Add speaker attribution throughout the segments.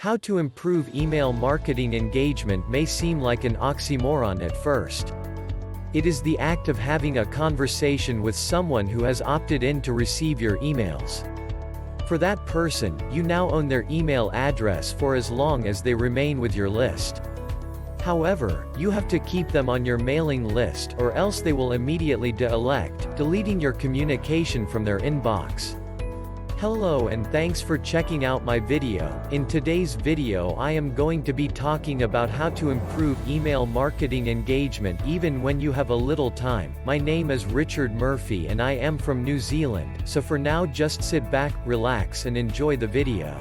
Speaker 1: How to improve email marketing engagement may seem like an oxymoron at first. It is the act of having a conversation with someone who has opted in to receive your emails. For that person, you now own their email address for as long as they remain with your list. However, you have to keep them on your mailing list or else they will immediately deleting your communication from their inbox. Hello and thanks for checking out my video. In today's video I am going to be talking about how to improve email marketing engagement even when you have a little time. My name is Richard Murphy and I am from New Zealand, so for now just sit back, relax and enjoy the video.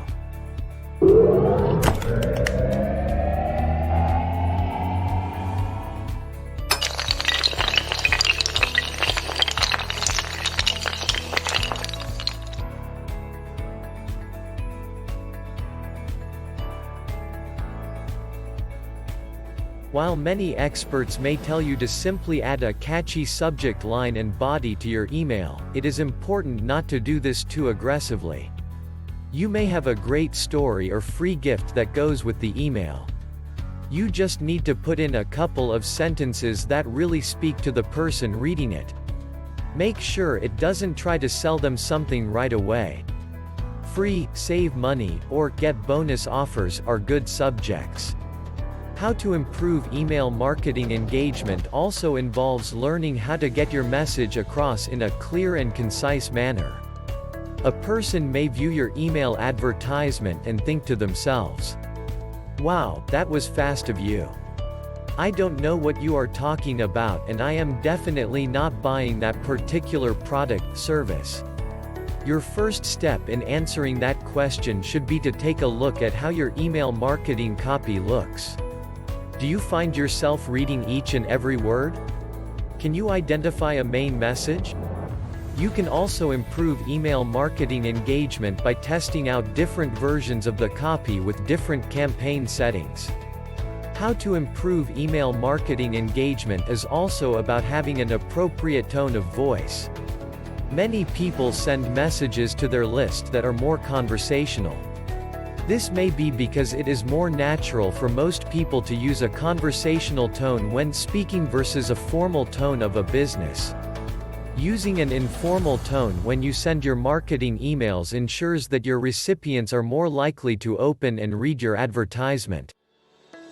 Speaker 1: While many experts may tell you to simply add a catchy subject line and body to your email, it is important not to do this too aggressively. You may have a great story or free gift that goes with the email. You just need to put in a couple of sentences that really speak to the person reading it. Make sure it doesn't try to sell them something right away. Free, save money, or get bonus offers are good subjects. How to improve email marketing engagement also involves learning how to get your message across in a clear and concise manner. A person may view your email advertisement and think to themselves, "Wow, that was fast of you. I don't know what you are talking about and I am definitely not buying that particular product, service." Your first step in answering that question should be to take a look at how your email marketing copy looks. Do you find yourself reading each and every word? Can you identify a main message? You can also improve email marketing engagement by testing out different versions of the copy with different campaign settings. How to improve email marketing engagement is also about having an appropriate tone of voice. Many people send messages to their list that are more conversational. This may be because it is more natural for most people to use a conversational tone when speaking versus a formal tone of a business. Using an informal tone when you send your marketing emails ensures that your recipients are more likely to open and read your advertisement.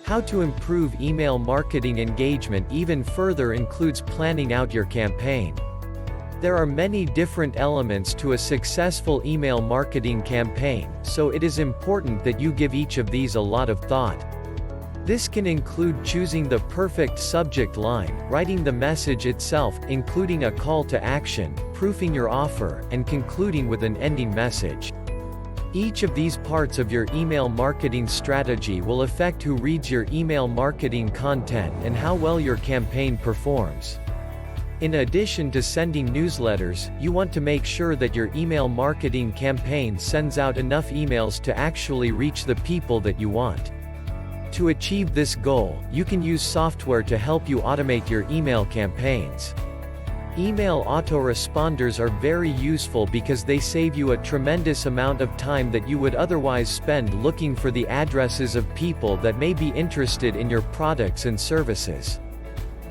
Speaker 1: How to improve email marketing engagement even further includes planning out your campaign. There are many different elements to a successful email marketing campaign, so it is important that you give each of these a lot of thought. This can include choosing the perfect subject line, writing the message itself, including a call to action, proofing your offer, and concluding with an ending message. Each of these parts of your email marketing strategy will affect who reads your email marketing content and how well your campaign performs. In addition to sending newsletters, you want to make sure that your email marketing campaign sends out enough emails to actually reach the people that you want. To achieve this goal, you can use software to help you automate your email campaigns. Email autoresponders are very useful because they save you a tremendous amount of time that you would otherwise spend looking for the addresses of people that may be interested in your products and services.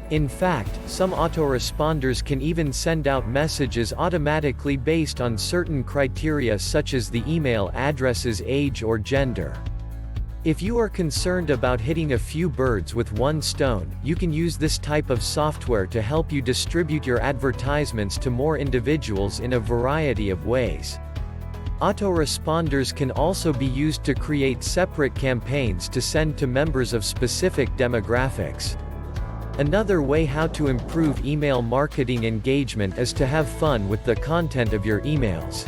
Speaker 1: In fact, some autoresponders can even send out messages automatically based on certain criteria such as the email address's age or gender. If you are concerned about hitting a few birds with one stone, you can use this type of software to help you distribute your advertisements to more individuals in a variety of ways. Autoresponders can also be used to create separate campaigns to send to members of specific demographics. Another way how to improve email marketing engagement is to have fun with the content of your emails.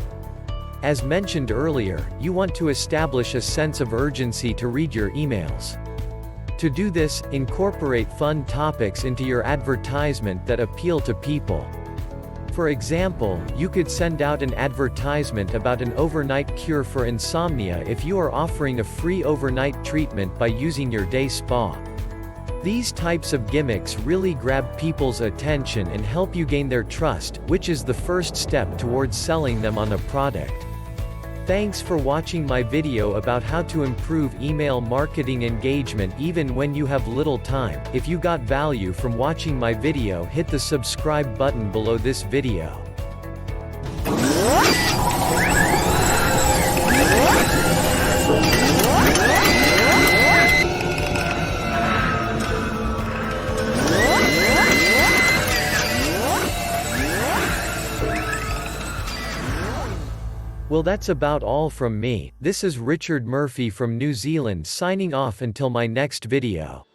Speaker 1: As mentioned earlier, you want to establish a sense of urgency to read your emails. To do this, incorporate fun topics into your advertisement that appeal to people. For example, you could send out an advertisement about an overnight cure for insomnia if you are offering a free overnight treatment by using your day spa. These types of gimmicks really grab people's attention and help you gain their trust, which is the first step towards selling them on a product. Thanks for watching my video about how to improve email marketing engagement even when you have little time. If you got value from watching my video, hit the subscribe button below this video. Well, that's about all from me. This is Richard Murphy from New Zealand signing off until my next video.